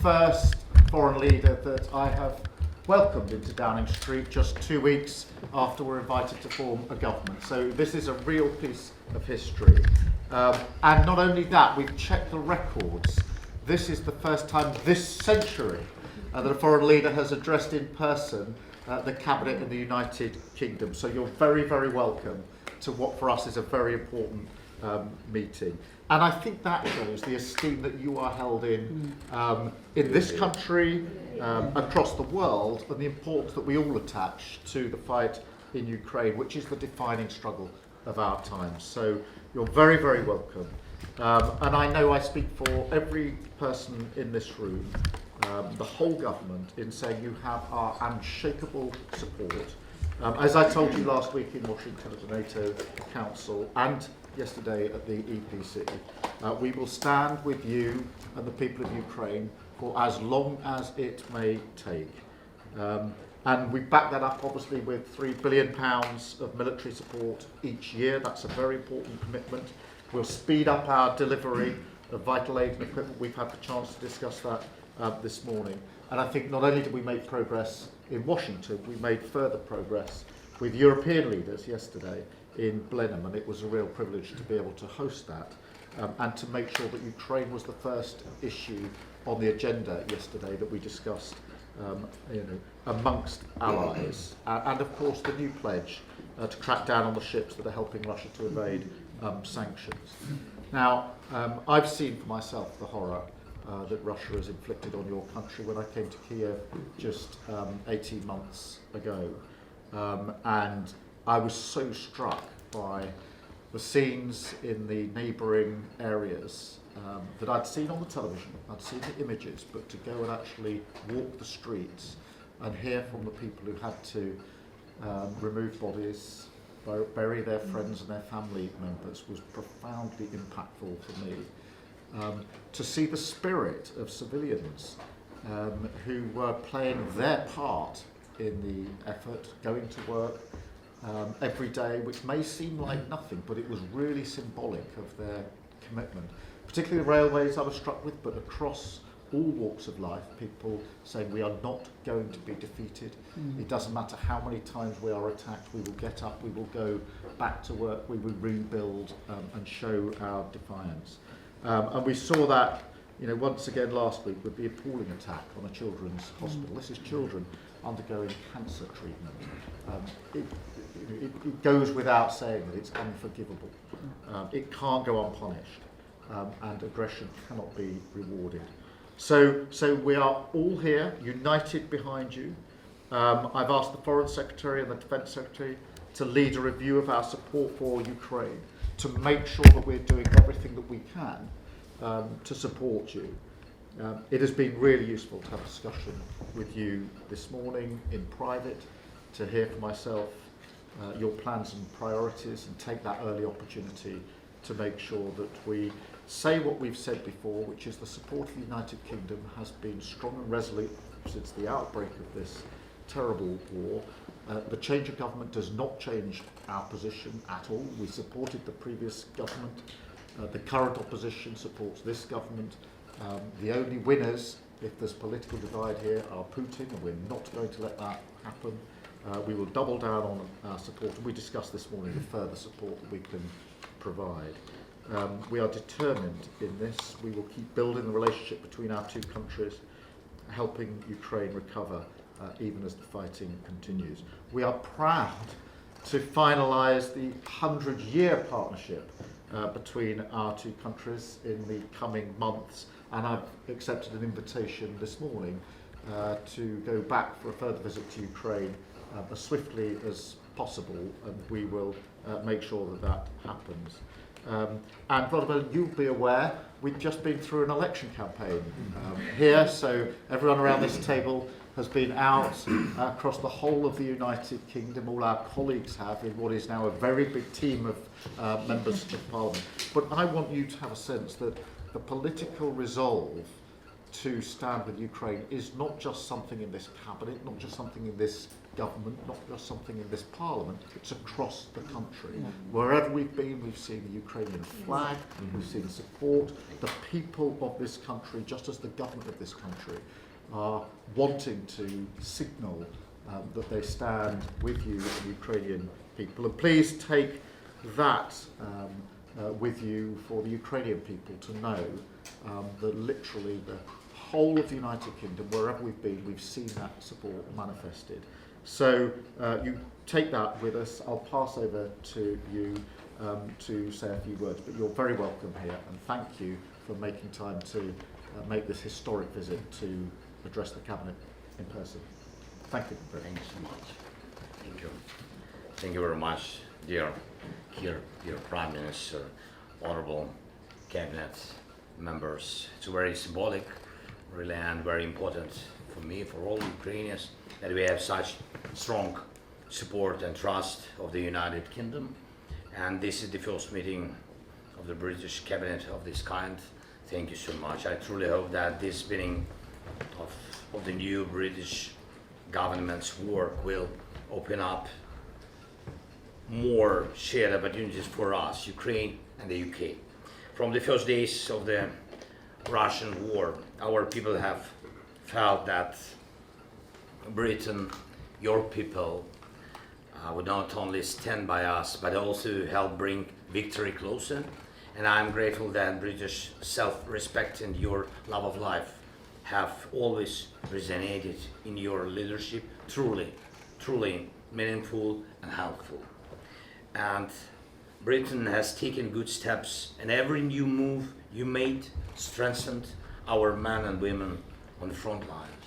first foreign leader that I have welcomed into Downing Street just 2 weeks after we're invited to form a government. So this is a real piece of history. And not only that, we've checked the records. This is the first time this century that a foreign leader has addressed in person the Cabinet in the United Kingdom. So you're very, very welcome to what for us is a very important meeting. And I think that shows the esteem that you are held in this country, across the world, and the importance that we all attach to the fight in Ukraine, which is the defining struggle of our times. So you're very, very welcome. And I know I speak for every person in this room, the whole government, in saying you have our unshakable support. As I told you last week in Washington at the NATO Council and yesterday at the EPC, we will stand with you and the people of Ukraine for as long as it may take. And we back that up obviously with £3 billion of military support each year. That's a very important commitment. We'll speed up our delivery of vital aid and equipment. We've had the chance to discuss that this morning. And I think not only did we make progress in Washington, we made further progress with European leaders yesterday in Blenheim, and it was a real privilege to be able to host that and to make sure that Ukraine was the first issue on the agenda yesterday that we discussed amongst allies. And of course the new pledge to crack down on the ships that are helping Russia to evade sanctions. Now, I've seen for myself the horror that Russia has inflicted on your country when I came to Kiev just 18 months ago. And I was so struck by the scenes in the neighbouring areas that I'd seen on the television, I'd seen the images, but to go and actually walk the streets and hear from the people who had to remove bodies, bury their friends and their family members was profoundly impactful for me. To see the spirit of civilians who were playing their part in the effort, going to work every day, which may seem like nothing, but it was really symbolic of their commitment. Particularly the railways I was struck with, but across all walks of life, people saying we are not going to be defeated. It doesn't matter how many times we are attacked, we will get up, we will go back to work, we will rebuild and show our defiance. And we saw that once again last week with the appalling attack on a children's hospital. This is children undergoing cancer treatment. It goes without saying that it's unforgivable. It can't go unpunished, and aggression cannot be rewarded. So we are all here, united behind you. I've asked the Foreign Secretary and the Defence Secretary to lead a review of our support for Ukraine, to make sure that we're doing everything that we can to support you. It has been really useful to have a discussion with you this morning in private, to hear from myself your plans and priorities, and take that early opportunity to make sure that we say what we've said before, which is the support of the United Kingdom has been strong and resolute since the outbreak of this terrible war. The change of government does not change our position at all. We supported the previous government. The current opposition supports this government. The only winners, if there's political divide here, are Putin, and we're not going to let that happen. We will double down on our support, and we discussed this morning the further support that we can provide. We are determined in this. We will keep building the relationship between our two countries, helping Ukraine recover even as the fighting continues. We are proud to finalise the 100-year partnership between our two countries in the coming months, and I've accepted an invitation this morning to go back for a further visit to Ukraine as swiftly as possible, and we will make sure that that happens. And Volodymyr, you'll be aware, we've just been through an election campaign here, so everyone around this table has been out across the whole of the United Kingdom. All our colleagues have, in what is now a very big team of members of Parliament. But I want you to have a sense that the political resolve to stand with Ukraine is not just something in this cabinet, not just something in this government, not just something in this parliament, it's across the country. Wherever we've been, we've seen the Ukrainian flag, we've seen support. The people of this country, just as the government of this country, are wanting to signal that they stand with you, the Ukrainian people. And please take that with you for the Ukrainian people to know that literally the whole of the United Kingdom, wherever we've been, we've seen that support manifested. So you take that with us. I'll pass over to you to say a few words, but you're very welcome here, and thank you for making time to make this historic visit to address the Cabinet in person. Thank you. Thank you so much. Thank you. Thank you very much, dear Prime Minister, honorable Cabinet members. It's very symbolic, really, and very important for me, for all Ukrainians, that we have such strong support and trust of the United Kingdom. And this is the first meeting of the British Cabinet of this kind. Thank you so much. I truly hope that this beginning of the new British government's work will open up more shared opportunities for us, Ukraine and the UK. From the first days of the Russian war, our people have felt that Britain, your people, would not only stand by us, but also help bring victory closer. And I'm grateful that British self-respect and your love of life have always resonated in your leadership, truly meaningful and helpful. And Britain has taken good steps, and every new move you made strengthened our men and women on the front lines,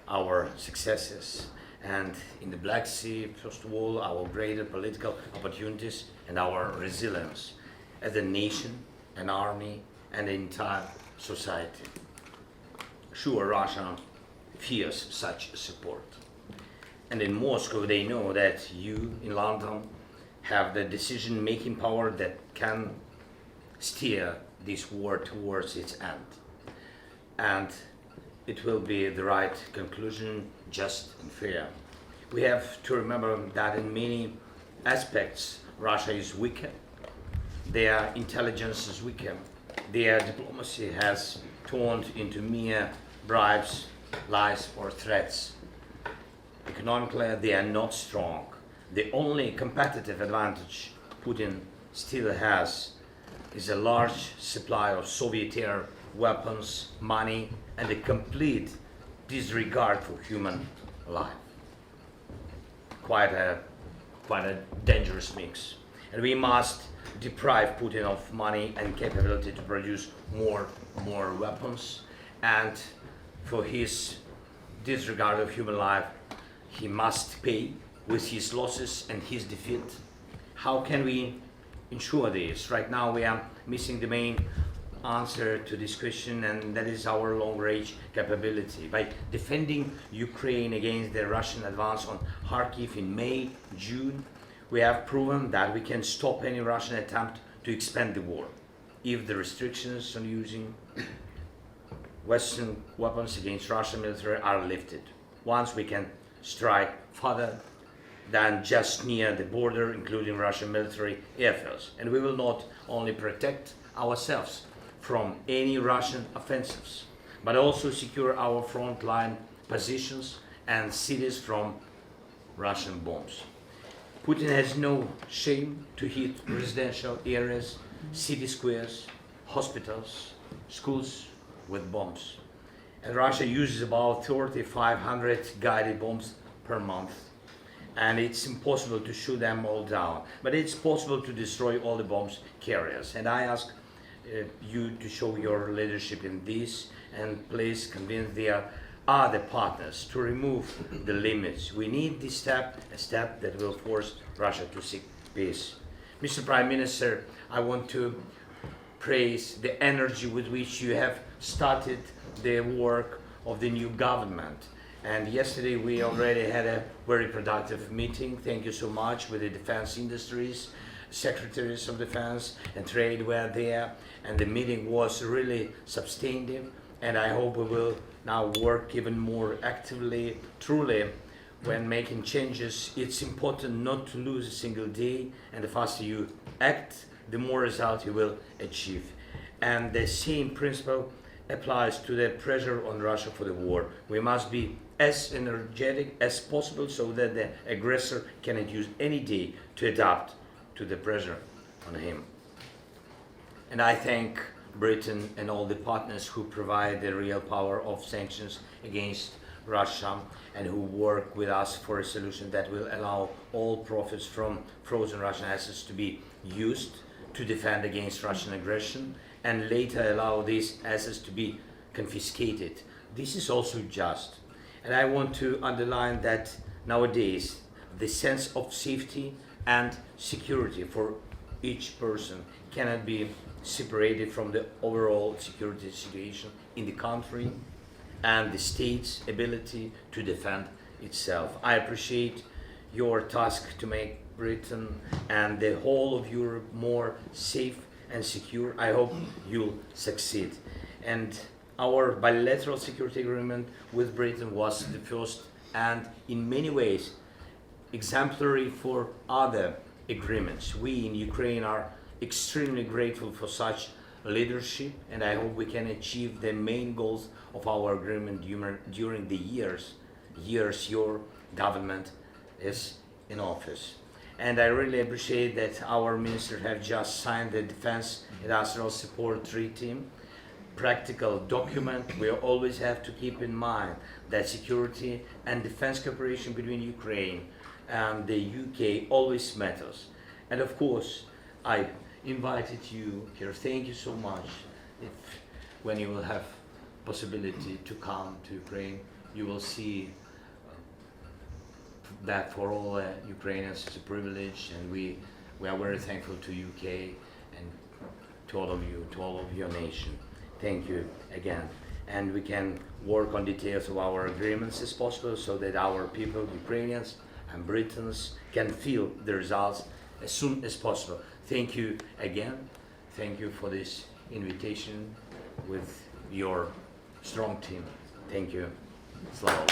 our successes, and in the Black Sea, first of all, our greater political opportunities and our resilience as a nation, an army, and an entire society. Sure, Russia fears such support. And in Moscow, they know that you in London have the decision-making power that can steer this war towards its end. And it will be the right conclusion, just and fair. We have to remember that in many aspects, Russia is weaker. Their intelligence is weaker. Their diplomacy has turned into mere bribes, lies, or threats. Economically, they are not strong. The only competitive advantage Putin still has is a large supply of Soviet-era weapons, money, and a complete disregard for human life. Quite a dangerous mix. And we must deprive Putin of money and capability to produce more weapons. And for his disregard of human life, he must pay with his losses and his defeat. How can we ensure this? Right now we are missing the main answer to this question, and that is our long-range capability. By defending Ukraine against the Russian advance on Kharkiv in May, June, we have proven that we can stop any Russian attempt to expand the war if the restrictions on using Western weapons against Russian military are lifted. Once we can strike further than just near the border, including Russian military airfields. And we will not only protect ourselves from any Russian offensives, but also secure our frontline positions and cities from Russian bombs. Putin has no shame to hit residential areas, city squares, hospitals, schools with bombs. And Russia uses about 3,500 guided bombs per month. And it's impossible to shoot them all down. But it's possible to destroy all the bombs carriers. And I ask you to show your leadership in this, and please convince their other partners to remove the limits. We need this step, a step that will force Russia to seek peace. Mr. Prime Minister, I want to praise the energy with which you have started the work of the new government. And yesterday we already had a very productive meeting. Thank you so much with the defense industries. Secretaries of Defense and Trade were there, and the meeting was really substantive and I hope we will now work even more actively, truly, when making changes. It's important not to lose a single day, and the faster you act, the more result you will achieve. And the same principle applies to the pressure on Russia for the war. We must be as energetic as possible so that the aggressor cannot use any day to adapt to the pressure on him. And I thank Britain and all the partners who provide the real power of sanctions against Russia and who work with us for a solution that will allow all profits from frozen Russian assets to be used to defend against Russian aggression, and later allow these assets to be confiscated. This is also just. And I want to underline that nowadays the sense of safety and security for each person cannot be separated from the overall security situation in the country and the state's ability to defend itself. I appreciate your task to make Britain and the whole of Europe more safe and secure. I hope you'll succeed. And our bilateral security agreement with Britain was the first and in many ways exemplary for other agreements. We in Ukraine are extremely grateful for such leadership, and I hope we can achieve the main goals of our agreement during the years your government is in office. And I really appreciate that our ministers have just signed the Defense Industrial Support Treaty, practical document. We always have to keep in mind that security and defense cooperation between Ukraine and the UK always matters. And of course, I invited you here. Thank you so much. When you will have possibility to come to Ukraine, you will see that for all Ukrainians it's a privilege, and we are very thankful to UK and to all of you, to all of your nation. Thank you again. And we can work on details of our agreements as possible so that our people, Ukrainians and Britons, can feel the results as soon as possible. Thank you again. Thank you for this invitation with your strong team. Thank you. Slava.